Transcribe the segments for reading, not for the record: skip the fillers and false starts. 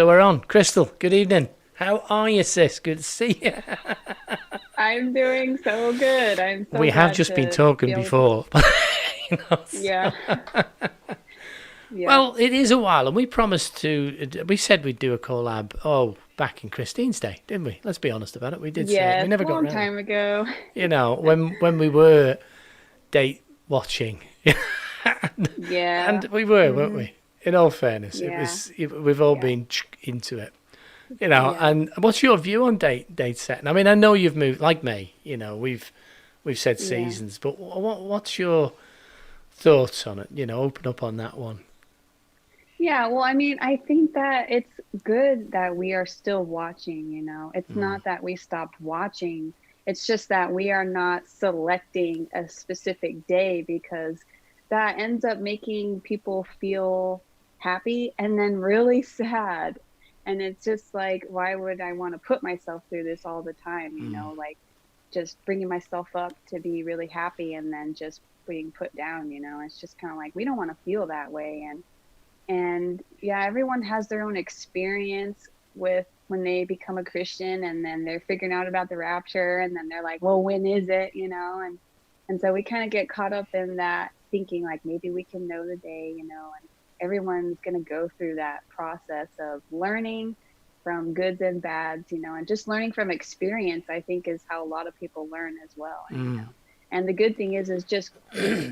So we're on. Crystal, good evening. How are you, sis? Good to see you. I'm doing so good. I'm so We have glad just been to be talking able to. before. You know, Yeah, so- yeah, Well, it is a while, and we promised to. We said we'd do a collab. Oh, back in Christine's day, didn't we? Let's be honest about it. We did say it. We yes, never got long round. time ago. You know, when we were date watching, Yeah, and we were, weren't hmm we? In all fairness, it yeah, was. We've all yeah, been into it. You know, yeah, and what's your view on date setting? I mean, I know you've moved like me. You know, we've said yeah. seasons, but what's your thoughts on it? You know, open up on that one. Yeah, well, I mean, I think that it's good that we are still watching, you know. It's Mm, not that we stopped watching. It's just that we are not selecting a specific day because that ends up making people feel happy and then really sad. And it's just like, why would I want to put myself through this all the time, you mm, know, like just bringing myself up to be really happy and then just being put down, you know. It's just kind of like we don't want to feel that way. And yeah, everyone has their own experience with when they become a Christian and then they're figuring out about the rapture and then they're like, well, when is it, you know? And so we kind of get caught up in that thinking like maybe we can know the day, you know, and everyone's going to go through that process of learning from goods and bads, you know, and just learning from experience, I think is how a lot of people learn as well, you mm. know. And the good thing is just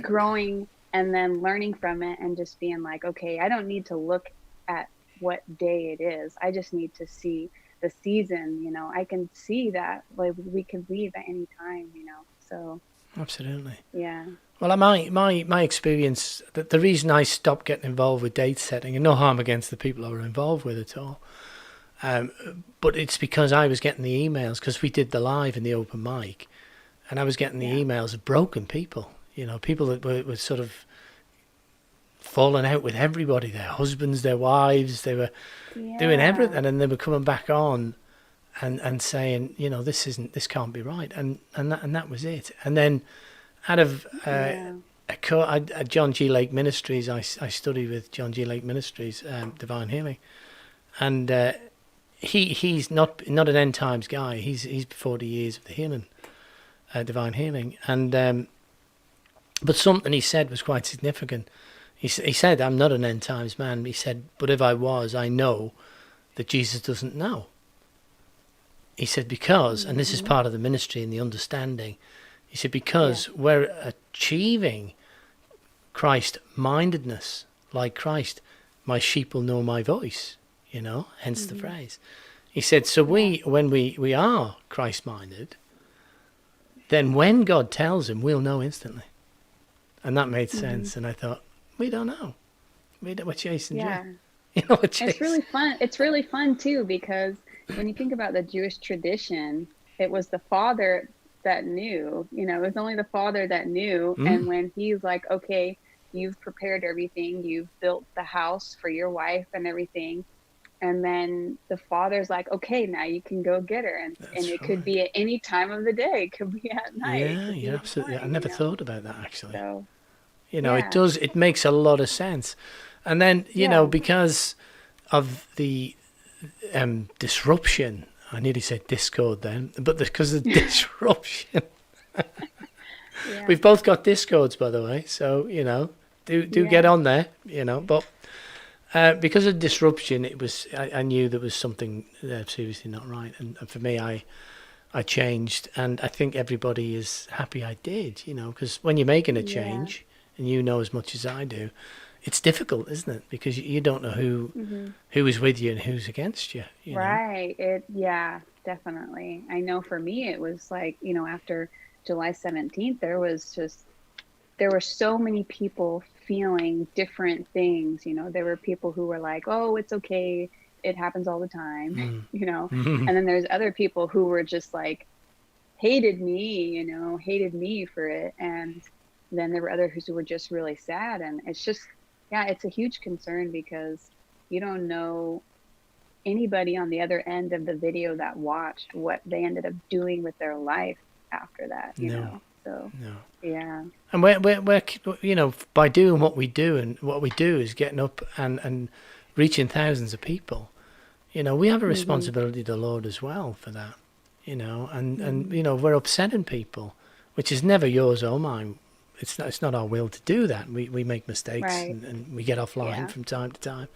growing and then learning from it and just being like, okay, I don't need to look at what day it is. I just need to see the season, you know. I can see that like we can leave at any time, you know. So, Absolutely. yeah. Well, my experience, the reason I stopped getting involved with date setting, and no harm against the people I were involved with at all, um, but it's because I was getting the emails because we did the live in the open mic, and I was getting Yeah. the emails of broken people. You know, people that were sort of falling out with everybody, their husbands, their wives. They were doing Yeah. everything, and they were coming back on and saying, you know, this can't be right, and that was it. And then out of Yeah. John G. Lake Ministries, I studied with John G. Lake Ministries, Divine Healing, and he's not an end times guy. He's 40 years of the healing, Divine Healing, and but something he said was quite significant. He said, "I'm not an end times man." He said, "But if I was, I know that Jesus doesn't know." He said, "Because," and this is Hmm. part of the ministry and the understanding. He said, Yeah. "Because we're achieving Christ mindedness, like Christ, my sheep will know my voice." You know, hence the Hmm. phrase. He said, "So Yeah. when we are Christ minded, then when God tells him, we'll know instantly." And that made Hmm. sense. And I thought, we don't know. We're chasing Jay. Yeah. You know, we're It's chasing. really fun. It's really fun too because when you think about the Jewish tradition, it was the father that knew, you know, it was only the father that knew. And Mm, when he's like, okay, you've prepared everything, you've built the house for your wife and everything. And then the father's like, okay, now you can go get her. And that's it could right. be at any time of the day. It could be at night. It Yeah, could be you're in the absolutely. I morning, you never know? thought about that actually. So, You know, it yeah, does. It makes a lot of sense. And then yeah, because of the disruption, I nearly said Discord then, but because of the disruption, yeah, we've both got Discords, by the way. So do get yeah. on there. But because of disruption, I knew there was something seriously not right, and for me, I changed, and I think everybody is happy I did. Because when you're making a Yeah. change, and you know as much as I do, it's difficult, isn't it? Because you don't know Hmm. who is with you and who's against you. Right. Yeah, definitely. I know for me, it was like, you know, after July 17th, there were so many people feeling different things. You know, there were people who were like, oh, it's okay. It happens all the time, you know, and then there's other people who were just like, hated me, you know, hated me for it. And then there were others who were just really sad. And it's just, yeah, it's a huge concern because you don't know anybody on the other end of the video that watched what they ended up doing with their life after that, you No, know? So, no. yeah. And we're by doing what we do, and what we do is getting up and reaching thousands of people. You know, we have a responsibility to the Lord as well for that. You know, and you know, we're upsetting people, which is never yours or mine. It's not our will to do that. We make mistakes, Right. and we get offline Yeah. from time to time.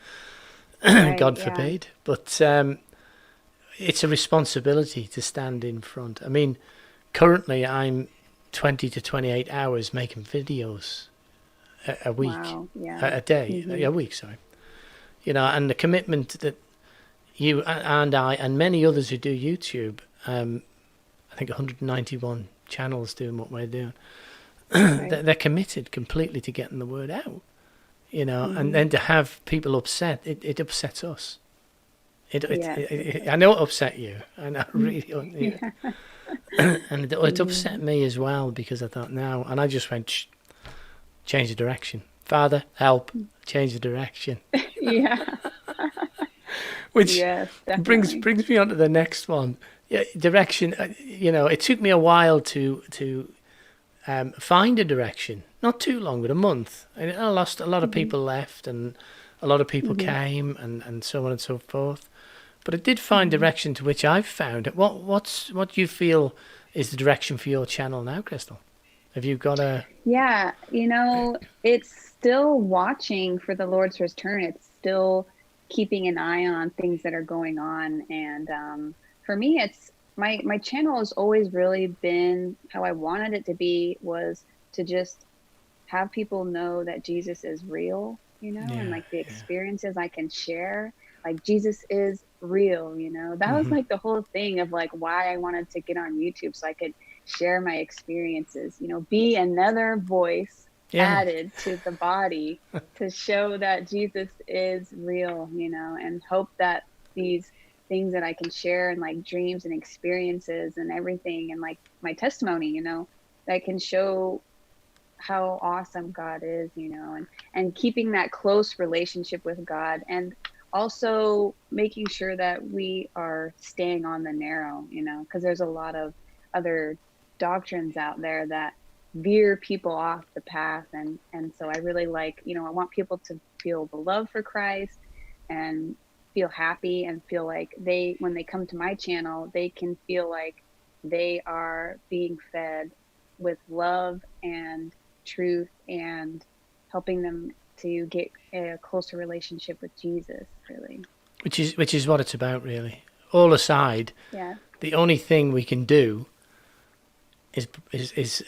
Right. God Yeah. forbid. But it's a responsibility to stand in front. I mean, currently I'm 20 to 28 hours making videos a week, Wow. Yeah. a day, Mm-hmm. a week, sorry. You know, and the commitment that you and I and many others who do YouTube, I think 191 channels doing what we're doing, Right. they're committed completely to getting the word out. You know, and Mm-hmm. then to have people upset, it upsets us. Yes, it does. I know it upset you, and I really, you Yeah. and it Mm-hmm. upset me as well because I thought now, and I just went, Shh, change the direction. Father, help, change the direction. Yeah. Which Yes, brings definitely. brings me on to the next one. Yeah, direction. You know, it took me a while to find a direction. Not too long, but a month. And I lost a lot of Mm-hmm. people left, and a lot of people Mm-hmm. came, and so on and so forth. But it did find Mm-hmm. direction to which I've found it. What do you feel is the direction for your channel now, Crystal? Have you got a? Yeah, it's still watching for the Lord's return. It's still keeping an eye on things that are going on. And for me, it's my channel has always really been how I wanted it to be, was to just have people know that Jesus is real, and Yeah, like the yeah. experiences I can share, like Jesus is real. That was Hmm. like the whole thing of like why I wanted to get on YouTube, so I could share my experiences, be another voice Yeah, added to the body to show that Jesus is real, and hope that these things that I can share, and like dreams and experiences and everything, and like my testimony, that can show how awesome God is, and keeping that close relationship with God, and also making sure that we are staying on the narrow, because there's a lot of other doctrines out there that veer people off the path. And so I really I want people to feel the love for Christ, and feel happy, and feel like when they come to my channel, they can feel like they are being fed with love and truth, and helping them to get a closer relationship with Jesus, really. which is what it's about, really. All aside, Yeah. the only thing we can do is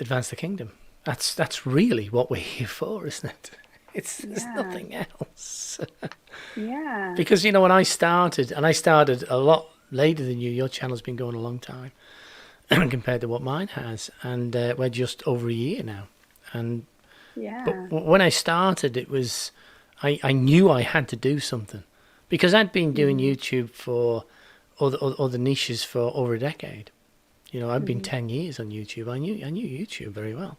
advance the kingdom. That's really what we're here for, isn't it? There's Yeah. nothing else. Yeah. Because when I started, and I started a lot later than you. Your channel's been going a long time compared to what mine has, and we're just over a year now. And but Yeah. when I started, it was I knew I had to do something because I'd been doing Mhm. YouTube for other niches for over a decade. I've been Mhm. 10 years on YouTube. I knew YouTube very well.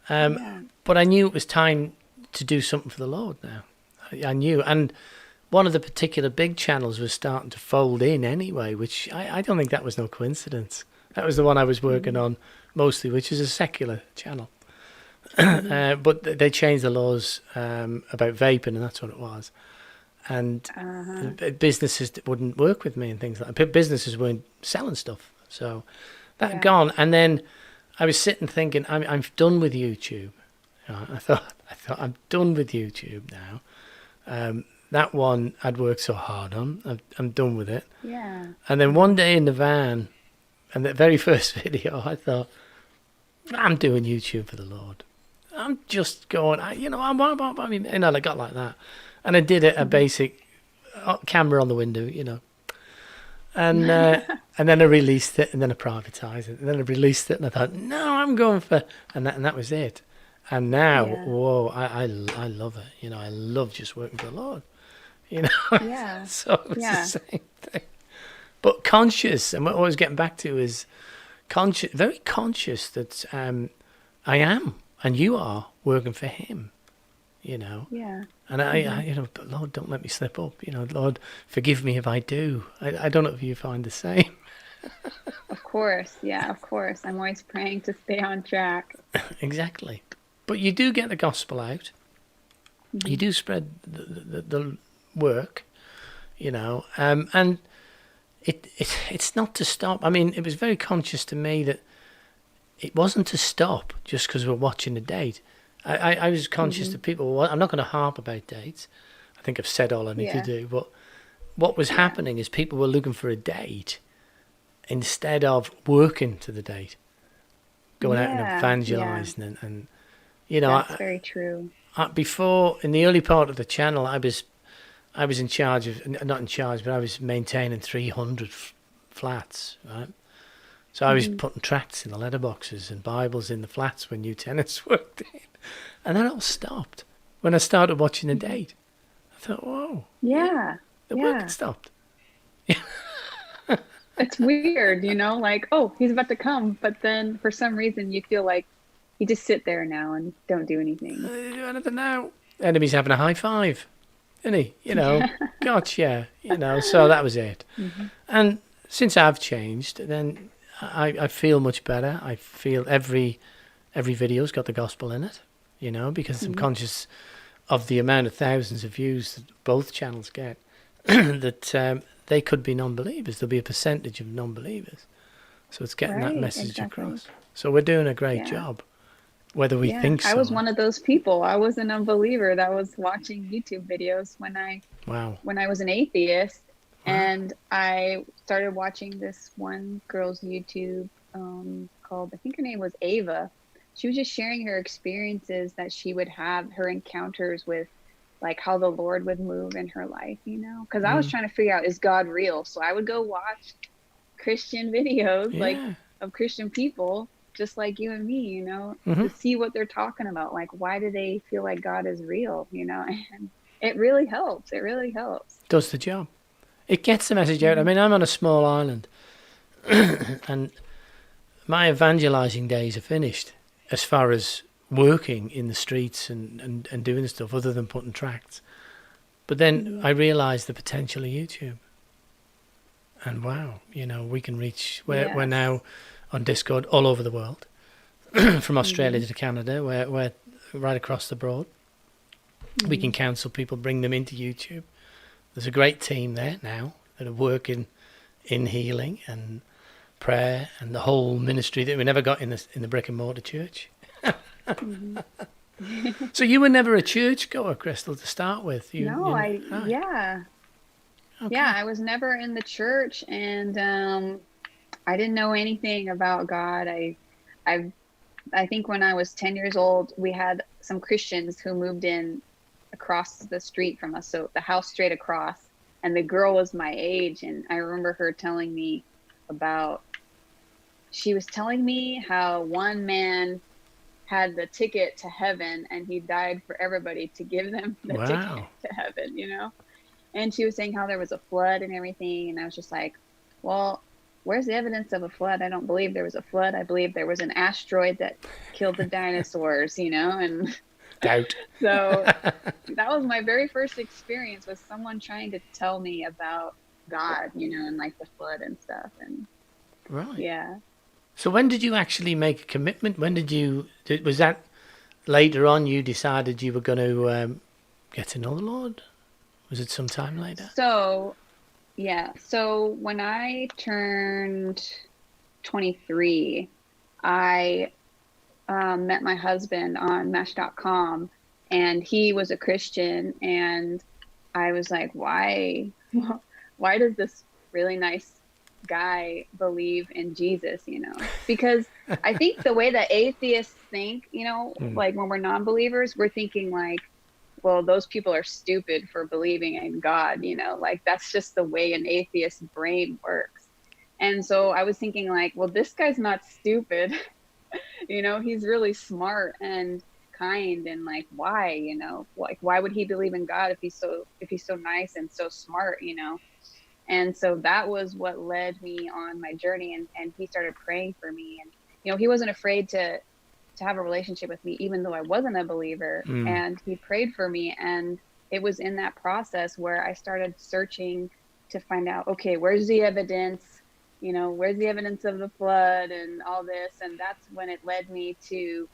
Yeah. But I knew it was time to do something for the Lord now. I knew. And one of the particular big channels was starting to fold in anyway, which I don't think that was no coincidence. That was the one I was working Mhm. on mostly, which is a secular channel. Mhm. But they changed the laws about vaping, and that's what it was. And Uh-huh. businesses wouldn't work with me and things like that. Businesses weren't selling stuff. So that Yeah. gone. And then I was sitting thinking, I'm done with YouTube. I thought I'm done with YouTube now. That one I'd worked so hard on. I'm done with it. Yeah. And then one Mhm. day in the van, and the very first video, I thought, I'm doing YouTube for the Lord. I'm just going, I got like that. And I did it a Mhm. basic camera on the window. And and then I released it, and then I privatized it, and then I released it, and I thought, no, I'm going for, and that was it. And now, Yeah. whoa, I love it. I love just working for the Lord. You know, Yeah. so it's the Yeah. same thing. But conscious, and what I was getting back to is conscious, very conscious that I am, and you are working for Him. You know, Yeah. and Mhm. but Lord, don't let me slip up. Lord, forgive me if I do. I don't know if you find the same. Of course. Yeah, of course. I'm always praying to stay on track. Exactly. But you do get the gospel out. You Mhm. do spread the work. And it's not to stop. I mean, it was very conscious to me that it wasn't to stop just because we're watching a date. I was conscious that people, well, I'm not going to harp about dates. I think I've said all I need to do. But what was happening is people were looking for a date instead of working to the date, going out and evangelizing. And that's very true. Before, in the early part of the channel, I was in charge of, not in charge, but I was maintaining 300 flats, right? So I was putting tracts in the letterboxes and Bibles in the flats when new tenants worked in. And that all stopped when I started watching a date. I thought, whoa. Yeah. The work had stopped. It's weird, like, oh, he's about to come. But then for some reason you feel like you just sit there now and don't do anything. Do anything now. Enemy's having a high five, isn't he? Gotcha. So that was it. And since I've changed, then I feel much better. I feel every video's got the gospel in it, because I'm conscious of the amount of thousands of views that both channels get, that they could be non-believers. There'll be a percentage of non-believers. So it's getting that message across. So we're doing a great job, whether we think so. I was one of those people. I was an unbeliever that was watching YouTube videos when I was an atheist. And I started watching this one girl's YouTube called, I think her name was Ava. She was just sharing her experiences that she would have, her encounters with, like, how the Lord would move in her life, because I was trying to figure out, is God real? So I would go watch Christian videos, like, of Christian people, just like you and me, to see what they're talking about. Like, why do they feel like God is real, And it really helps. It really helps. Does the job. It gets the message out. I mean, I'm on a small island, and my evangelizing days are finished as far as working in the streets and doing stuff other than putting tracts. But then I realised the potential of YouTube. And wow, we can reach, we're now on Discord all over the world, from Australia to Canada, we're right across the broad. We can counsel people, bring them into YouTube. There's a great team there now that are working in healing and prayer and the whole ministry that we never got in the brick and mortar church. So you were never a church goer, Crystal, to start with? Okay. Yeah, I was never in the church, and I didn't know anything about God. I think when I was 10 years old, we had some Christians who moved in across the street from us, so the house straight across, and the girl was my age, and I remember her telling me she was telling me how one man had the ticket to heaven and he died for everybody to give them the ticket to heaven, and she was saying how there was a flood and everything, and I was just like, well, where's the evidence of a flood? I don't believe there was a flood. I believe there was an asteroid that killed the dinosaurs, and doubt. So that was my very first experience with someone trying to tell me about God, and like the flood and stuff. And yeah. So when did you actually make a commitment? Was that later on you decided you were going to get to know the Lord? Was it some time later? So when I turned 23, I met my husband on Match.com, and he was a Christian, and I was like, why does this really nice guy believe in Jesus, because I think the way that atheists think, like when we're non-believers, we're thinking like, well, those people are stupid for believing in God, like that's just the way an atheist brain works. And so I was thinking like, well, this guy's not stupid. He's really smart and kind, and like, why, like, why would he believe in God if he's so nice and so smart, And so that was what led me on my journey, and he started praying for me, and he wasn't afraid to have a relationship with me, even though I wasn't a believer. And he prayed for me, and it was in that process where I started searching to find out, okay, where's the evidence? Where's the evidence of the flood and all this? And that's when it led me to,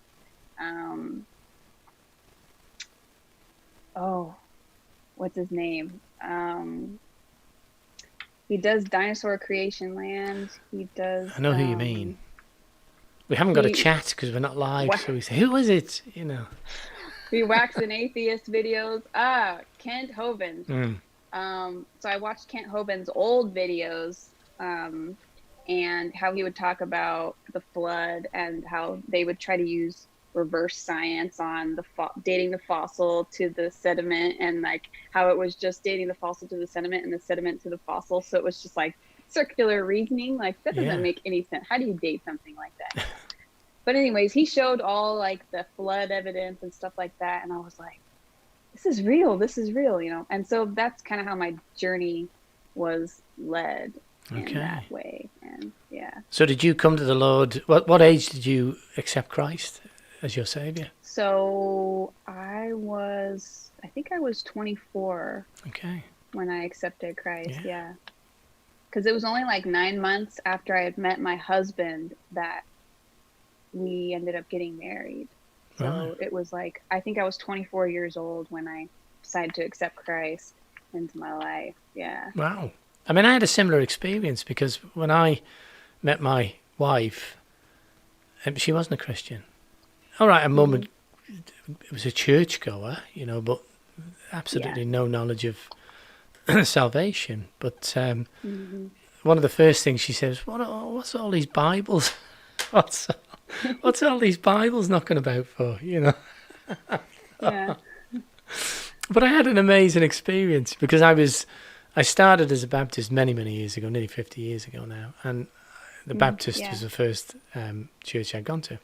what's his name? He does Dinosaur Creation Land. He does. I know who you mean. We haven't got a he chat because we're not live, wa- so we say, who is it? he Wax and Atheist videos. Kent Hovind. Mm. So I watched Kent Hovind's old videos, and how he would talk about the flood and how they would try to use reverse science on the dating the fossil to the sediment, and like how it was just dating the fossil to the sediment and the sediment to the fossil. So it was just like circular reasoning. Like that doesn't make any sense. How do you date something like that? But anyways, he showed all like the flood evidence and stuff like that, and I was like, this is real, and so that's kind of how my journey was led in that way. And So did you come to the Lord, what age did you accept Christ as your Savior? So I think I was 24 when I accepted Christ. Because it was only like 9 months after I had met my husband that we ended up getting married. So it was like, I think I was 24 years old when I decided to accept Christ into my life. Yeah. Wow. I mean, I had a similar experience because when I met my wife, she wasn't a Christian. All right, her mum was a churchgoer, but absolutely no knowledge of salvation. But one of the first things she says, what's all these Bibles? What's all these Bibles knocking about for, Yeah. But I had an amazing experience because I started as a Baptist many, many years ago, nearly 50 years ago now. And the Baptist was the first church I'd gone to.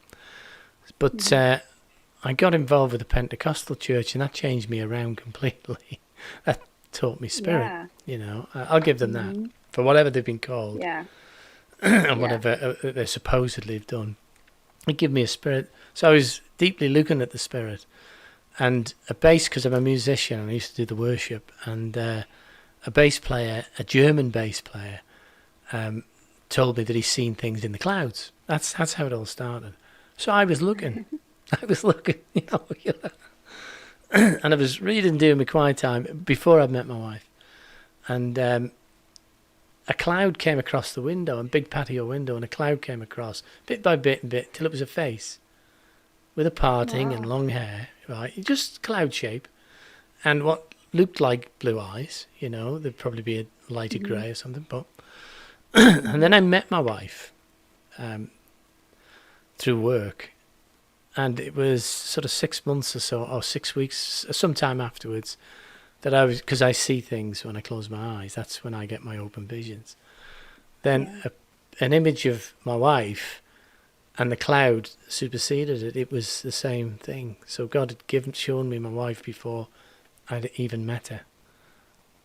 But I got involved with the Pentecostal church, and that changed me around completely. That taught me spirit, I'll give them that for whatever they've been called and whatever they supposedly have done. It gave me a spirit. So I was deeply looking at the spirit. And a bass, because I'm a musician and I used to do the worship, and a bass player, a German bass player, told me that he's seen things in the clouds. That's how it all started. So I was looking. And I was reading during my quiet time before I met my wife. And a cloud came across the window, a big patio window, and a cloud came across, bit by bit and bit, till it was a face with a parting and long hair, right? Just cloud shape. And what looked like blue eyes, there'd probably be a lighter grey or something. But and then I met my wife through work. And it was sort of 6 months or so, or 6 weeks, sometime afterwards, that because I see things when I close my eyes. That's when I get my open visions. Then an image of my wife and the cloud superseded it. It was the same thing. So God had shown me my wife before I'd even met her.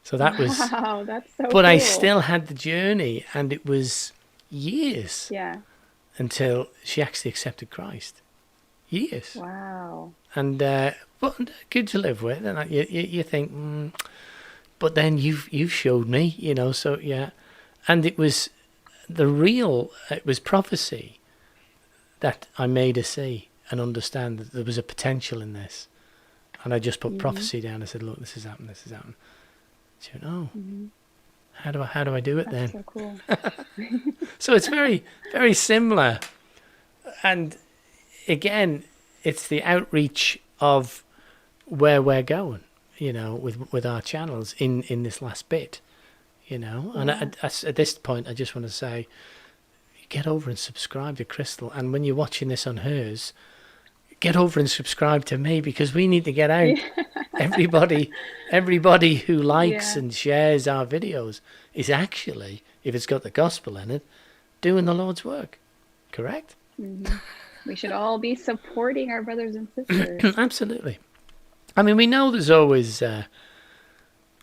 So that was... Wow, that's so But cool. I still had the journey, and it was years until she actually accepted Christ. Years. Wow. And but good to live with, and you think, but then you've showed me, so and it was it was prophecy that I made her see and understand that there was a potential in this, and I just put prophecy down. I said, look, this has happened. She went, oh, how do I do it then? So cool. So it's very, very similar, and again, it's the outreach of where we're going, with our channels in this last bit, And at this point, I just want to say, get over and subscribe to Crystal. And when you're watching this on hers, get over and subscribe to me, because we need to get out. Everybody who likes and shares our videos is actually, if it's got the gospel in it, doing the Lord's work. Correct? Mm-hmm. We should all be supporting our brothers and sisters. Absolutely. I mean, we know there's always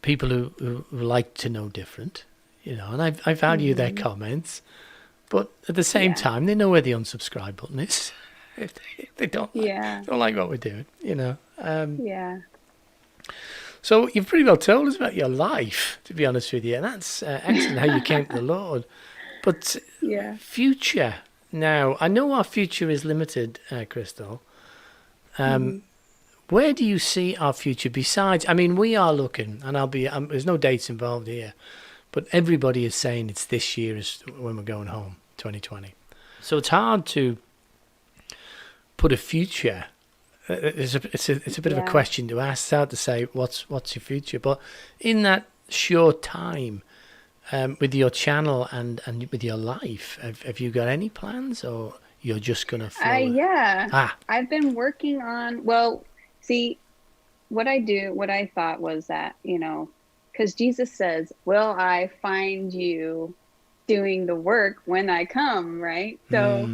people who like to know different, and I value their comments, but at the same time, they know where the unsubscribe button is if they don't like what we're doing, So you've pretty well told us about your life, to be honest with you, and that's excellent how you came to the Lord. But future... Now, I know our future is limited, Crystal. Where do you see our future besides... I mean, we are looking, and there's no dates involved here, but everybody is saying it's this year is when we're going home, 2020. So it's hard to put a future. It's a bit of a question to ask. It's hard to say what's your future, but in that short time, with your channel and with your life, have you got any plans, or you're just gonna flow? Yeah. I've been working on. Well, see, what I thought was that, because Jesus says, "Will I find you doing the work when I come?" Right. So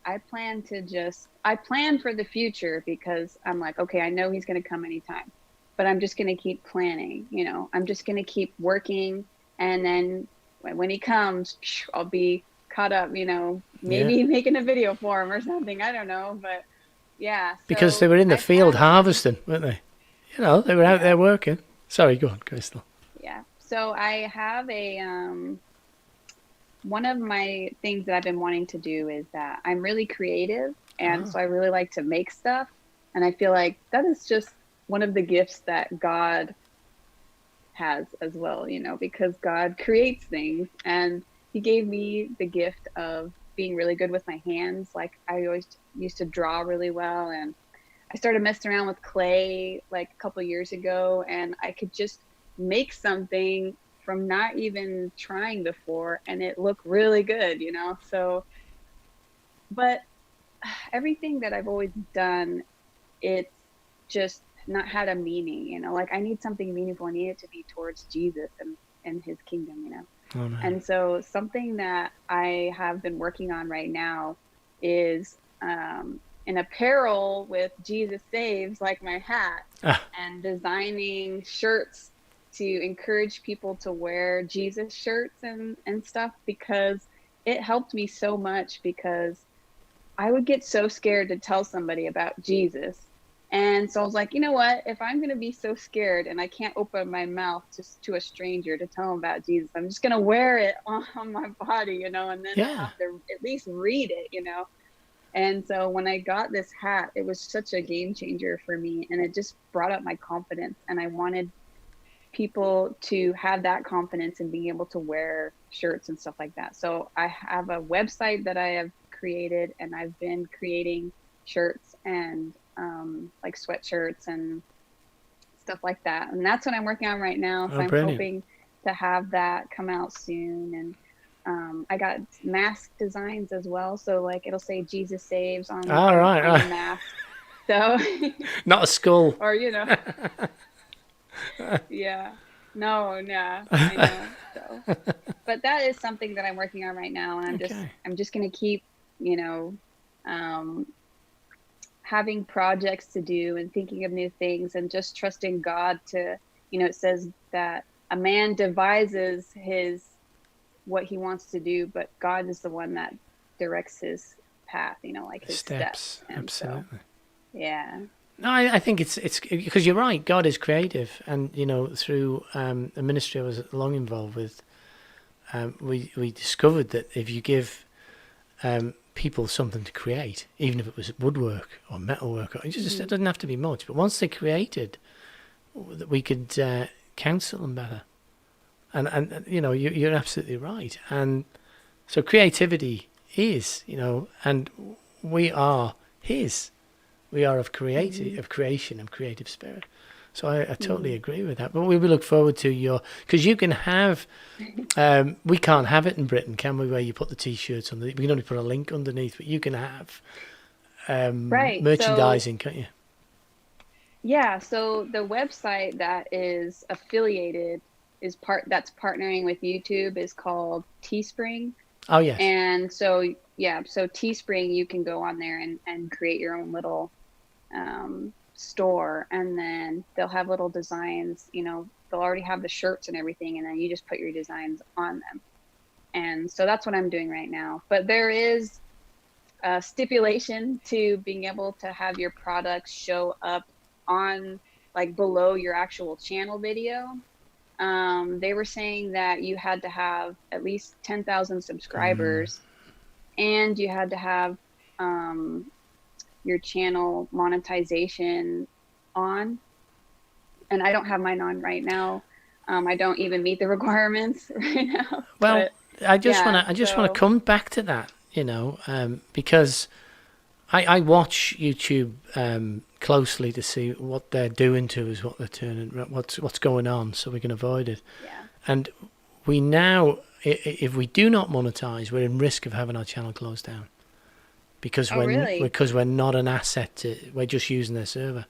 I plan for the future, because I'm like, okay, I know he's going to come anytime, but I'm just going to keep planning, I'm just going to keep working. And then when he comes, I'll be caught up, maybe making a video for him or something. I don't know. But yeah. Because they were in the field harvesting, weren't they? They were out there working. Sorry, go on, Crystal. Yeah. So I have one of my things that I've been wanting to do is that I'm really creative. And so I really like to make stuff. And I feel like that is just one of the gifts that God has as well, because God creates things, and he gave me the gift of being really good with my hands. Like, I always used to draw really well, and I started messing around with clay like a couple of years ago, and I could just make something from not even trying before, and it looked really good, so, but everything that I've always done, it's just not had a meaning, like I need something meaningful. I need it to be towards Jesus and his kingdom, Oh, man. And so something that I have been working on right now is an apparel with Jesus Saves, like my hat, and designing shirts to encourage people to wear Jesus shirts and stuff, because it helped me so much, because I would get so scared to tell somebody about Jesus. And so I was like, you know what, if I'm going to be so scared and I can't open my mouth just to a stranger to tell them about Jesus, I'm just going to wear it on my body, and then have to at least read it, And so when I got this hat, it was such a game changer for me, and it just brought up my confidence. And I wanted people to have that confidence in being able to wear shirts and stuff like that. So I have a website that I have created, and I've been creating shirts and like sweatshirts and stuff like that. And that's what I'm working on right now. So I'm hoping to have that come out soon. And I got mask designs as well. So like it'll say Jesus Saves on, on the mask. So not a skull. Or, yeah. No, I know. So, but that is something that I'm working on right now. And I'm just going to keep, having projects to do and thinking of new things, and just trusting God to, it says that a man devises what he wants to do, but God is the one that directs his path, like his steps. Absolutely. So, yeah. No, I think it's because you're right. God is creative, and through a ministry I was long involved with, we discovered that if you give people something to create, even if it was woodwork or metalwork, it doesn't have to be much. But once they created, we could counsel them better. And you're absolutely right. And so creativity is, and we are His. We are of creation and creative spirit. So I totally agree with that. But we will look forward to because you can have, we can't have it in Britain, can we, where you put the T-shirts on, we can only put a link underneath, but you can have merchandising, can't you? Yeah, so the website that is affiliated that's partnering with YouTube is called Teespring. Oh, yes. And so, so Teespring, you can go on there and create your own little store, and then they'll have little designs, they'll already have the shirts and everything, and then you just put your designs on them. And so that's what I'm doing right now. But there is a stipulation to being able to have your products show up on, like, below your actual channel video. They were saying that you had to have at least 10,000 subscribers, and you had to have your channel monetization on. And I don't have mine on right now, I don't even meet the requirements right now. Well, But I just yeah, wanna so come back to that, because I watch YouTube closely to see what they're doing to us, what they're turning, what's going on, so we can avoid it. yeah. And we now, if we do not monetize, we're in risk of having our channel closed down because Oh, really? we're not an asset. We're just using their server.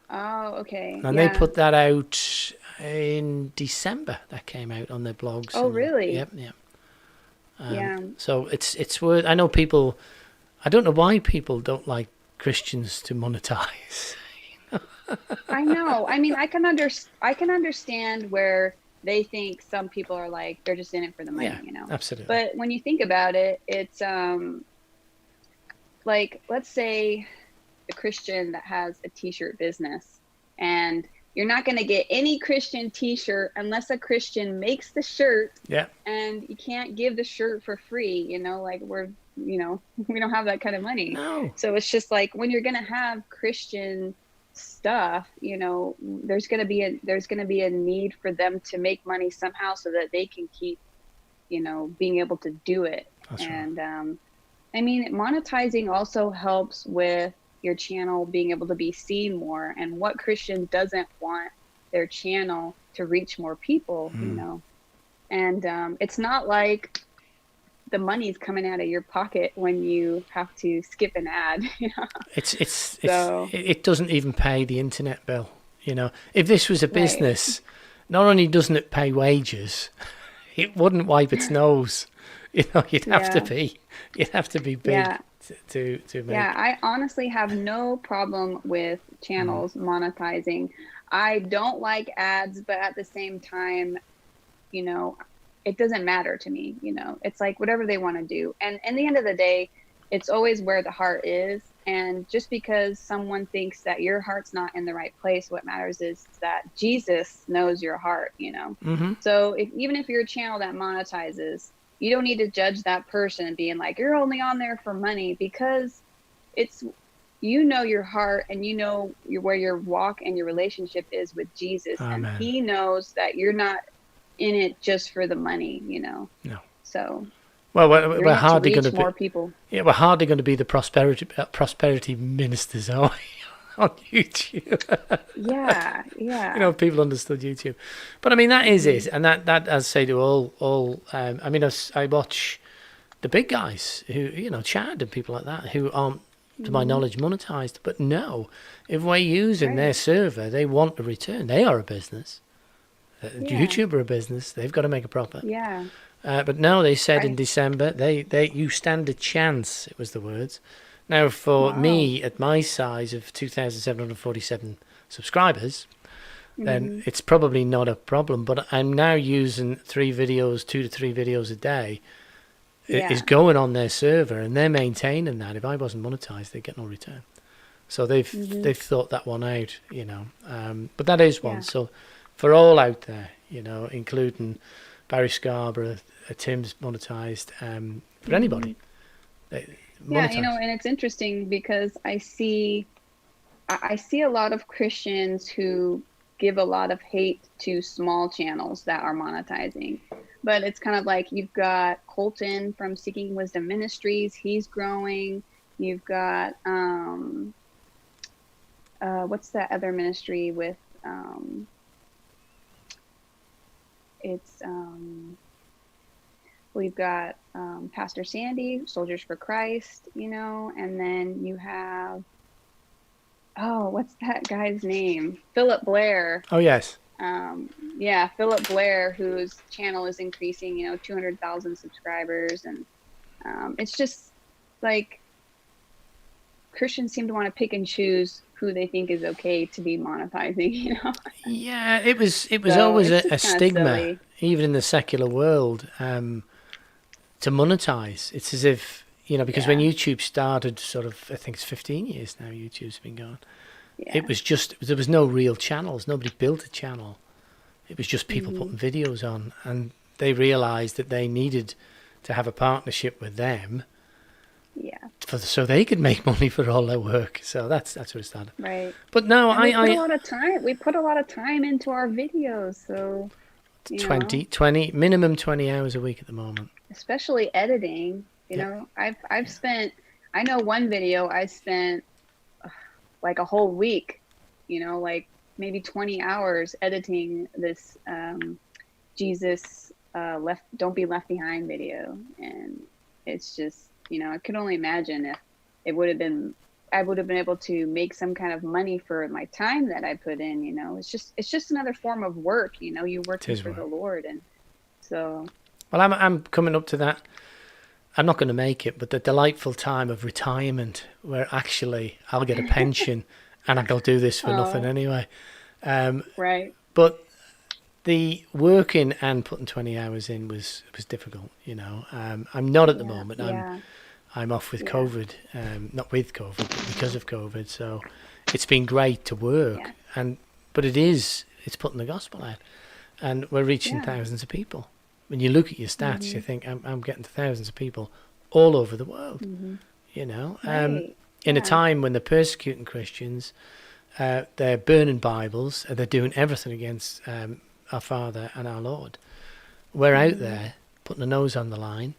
Oh, okay. And they Yeah. put that out in December. That came out on their blogs. Oh, And really? yep, yep. Yeah. So it's worth. I know people. I don't know why people don't like Christians to monetize. I know. I mean, I can understand where they think some people are like they're just in it for the Yeah, money, you know. absolutely. But when you think about it, it's like let's say a Christian that has a t-shirt business, and you're not going to get any Christian t-shirt unless a Christian makes the shirt, Yeah. and you can't give the shirt for free, you know, like we don't have that kind of money. No. So it's just like when you're going to have Christian stuff, you know, there's going to be a need for them to make money somehow so that they can keep, you know, being able to do it. That's right. And I mean, monetizing also helps with your channel being able to be seen more. And what Christian doesn't want their channel to reach more people, you know? And it's not like the money's coming out of your pocket when you have to skip an ad. You know? So, It doesn't even pay the internet bill. If this was a right. business, not only doesn't it pay wages, it wouldn't wipe its nose. You'd have to be big Yeah. to make. Yeah, I honestly have no problem with channels monetizing. I don't like ads, but at the same time, you know, it doesn't matter to me, you know. It's like whatever they want to do. And in the end of the day, it's always where the heart is. And just because someone thinks that your heart's not in the right place, what matters is that Jesus knows your heart, you know. So even if you're a channel that monetizes, you don't need to judge that person being like, you're only on there for money, because it's, you know, your heart, and you know where your walk and your relationship is with Jesus. Amen. And he knows that you're not in it just for the money, you know. No. So well, you're we're in it to hardly going reach to more be. people. Yeah, we're hardly going to be the prosperity ministers, are we, on YouTube? Yeah, yeah. People understood YouTube, but I mean that is it, and that as I say to all. I mean, I watch the big guys who Chad and people like that who aren't, to my knowledge, monetized. But no, if we're using their server, they want a return. They are a business. YouTube are a business. They've got to make a profit. Yeah. But no, they said in December, you stand a chance. It was the words. Now, for me, at my size of 2,747 subscribers, then it's probably not a problem. But I'm now using 2 to 3 videos a day. It is going on their server, and they're maintaining that. If I wasn't monetized, they'd get no return. So they've thought that one out, But that is one. So for all out there, including Barry Scarborough, Tim's monetized, for anybody. Yeah, and it's interesting because I see a lot of Christians who give a lot of hate to small channels that are monetizing. But it's kind of like you've got Colton from Seeking Wisdom Ministries. He's growing. You've got, what's that other ministry with, we've got Pastor Sandy, Soldiers for Christ, and then you have, what's that guy's name? Philip Blair. Oh, yes. Philip Blair, whose channel is increasing, 200,000 subscribers. And it's just like Christians seem to want to pick and choose who they think is okay to be monetizing, Yeah, it was always a stigma, silly. Even in the secular world, to monetize. It's as if, because when YouTube started, sort of, I think it's 15 years now, YouTube's been going. Yeah. It was just, there was no real channels. Nobody built a channel. It was just people putting videos on, and they realized that they needed to have a partnership with them so they could make money for all their work. So that's where it started. Right. But no, And we put a lot of time. We put a lot of time into our videos, so 20 minimum 20 hours a week at the moment. Especially editing. You know, I've spent. I know one video I spent like a whole week. Like maybe 20 hours editing this Jesus don't be left behind video, and it's just I could only imagine if it would have been. I would have been able to make some kind of money for my time that I put in. It's just another form of work. You're working for the Lord, and so. Well, I'm coming up to that. I'm not going to make it, but the delightful time of retirement, where actually I'll get a pension and I'll do this for nothing anyway. Right. But the working and putting 20 hours in was difficult. I'm not at the moment. I'm off with COVID, not with COVID, but because of COVID. So it's been great to work, but it's putting the gospel out, and we're reaching thousands of people. When you look at your stats, you think I'm getting to thousands of people all over the world. In a time when they're persecuting Christians, they're burning Bibles, they're doing everything against our Father and our Lord. We're out there putting a nose on the line.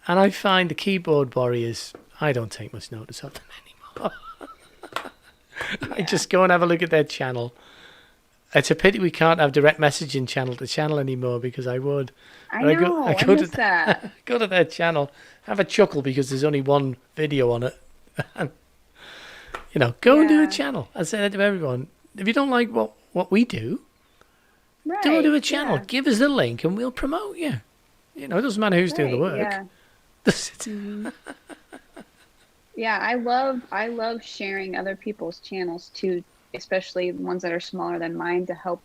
And I find the keyboard warriors, I don't take much notice of them anymore. I just go and have a look at their channel. It's a pity we can't have direct messaging channel to channel anymore, because I would. I miss that. Go to their channel, have a chuckle because there's only one video on it. And, go and do a channel. I say that to everyone. If you don't like what we do, go do a channel. Yeah. Give us the link and we'll promote you. It doesn't matter who's doing the work. Yeah. Yeah, I love sharing other people's channels too, especially ones that are smaller than mine, to help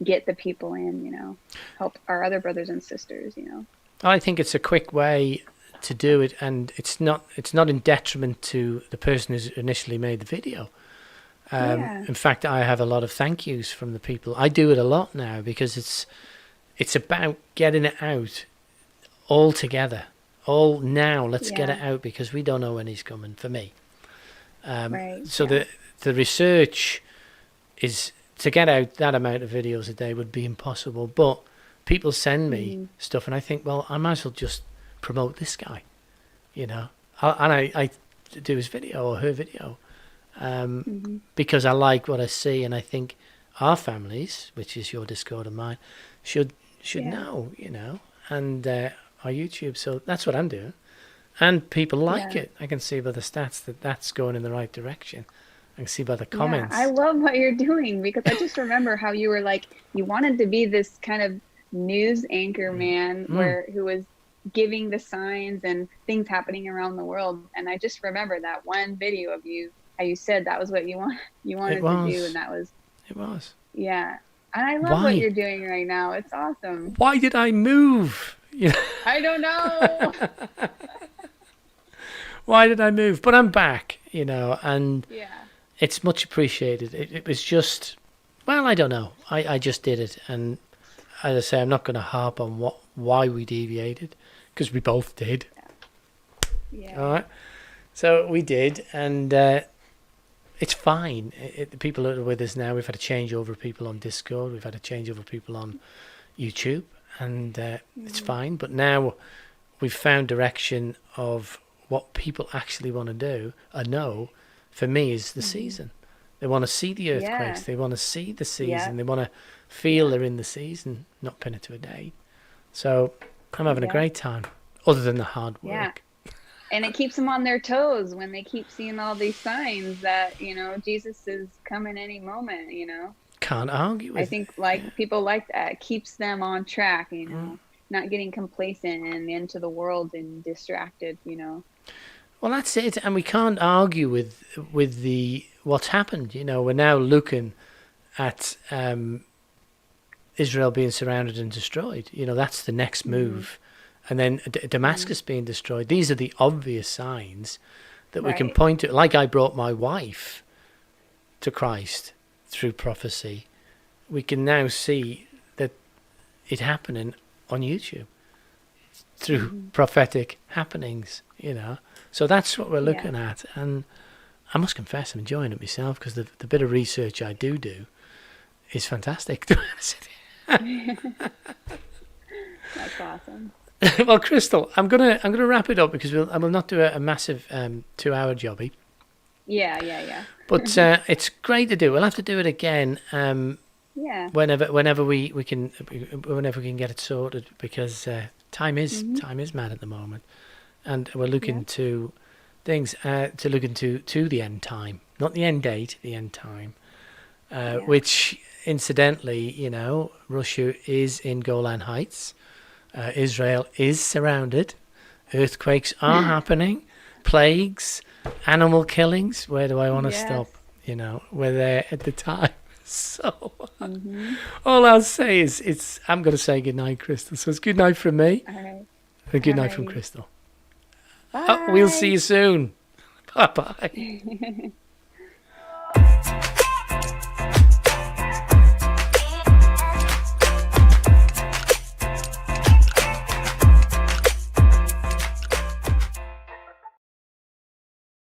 get the people in, help our other brothers and sisters, I think it's a quick way to do it, and it's not in detriment to the person who's initially made the video. In fact, I have a lot of thank yous from the people. I do it a lot now because it's about getting it out all together. Let's get it out, because we don't know when he's coming, for me. The research is to get out that amount of videos a day would be impossible, but people send me stuff and I think, well, I might as well just promote this guy, I do his video or her video, because I like what I see, and I think our families, which is your Discord and mine, should know, and our YouTube. So that's what I'm doing, and people like it. I can see by the stats that's going in the right direction. I can see by the comments. I love what you're doing, because I just remember how you were like, you wanted to be this kind of news anchor man who was giving the signs and things happening around the world. And I just remember that one video of you, how you said that was what you wanted to do, and that was it was. Yeah. And I love what you're doing right now. It's awesome. Why did I move? I don't know. Why did I move? But I'm back, and it's much appreciated. It was just, well, I don't know. I just did it, and as I say, I'm not going to harp on why we deviated, because we both did. All right. So we did, and it's fine. The people that are with us now, we've had a changeover of people on Discord, we've had a changeover of people on YouTube, and it's fine. But now we've found direction of what people actually want to do. I know, for me, is the season. They want to see the earthquakes. They want to see the season. They want to feel they're in the season, not pin it to a date. So I'm having a great time, other than the hard work. Yeah. And it keeps them on their toes when they keep seeing all these signs that, Jesus is coming any moment, Can't argue with it. I think people like that. It keeps them on track, not getting complacent and into the world and distracted, Well, that's it. And we can't argue with what's happened. We're now looking at Israel being surrounded and destroyed. That's the next move. And then Damascus being destroyed. These are the obvious signs that we can point to. Like I brought my wife to Christ through prophecy. We can now see that it happening on YouTube. through prophetic happenings, So that's what we're looking Yeah. at. And I must confess, I'm enjoying it myself, because the bit of research I do is fantastic. To be honest with That's awesome. you. Well, Crystal, I'm gonna wrap it up, because I will not do a massive 2-hour jobby. Yeah. But it's great to do. We'll have to do it again. Yeah. Whenever we can, whenever we can get it sorted, because time is mad at the moment, and we're looking to things to look into the end time, not the end date, the end time, which incidentally, Russia is in Golan Heights, Israel is surrounded, earthquakes are happening, plagues, animal killings. Where do I want to stop? We're there at the time. So all I'll say is I'm going to say goodnight, Crystal. So it's good night from me. All right. And good night from Crystal. Bye. We'll see you soon. Bye-bye.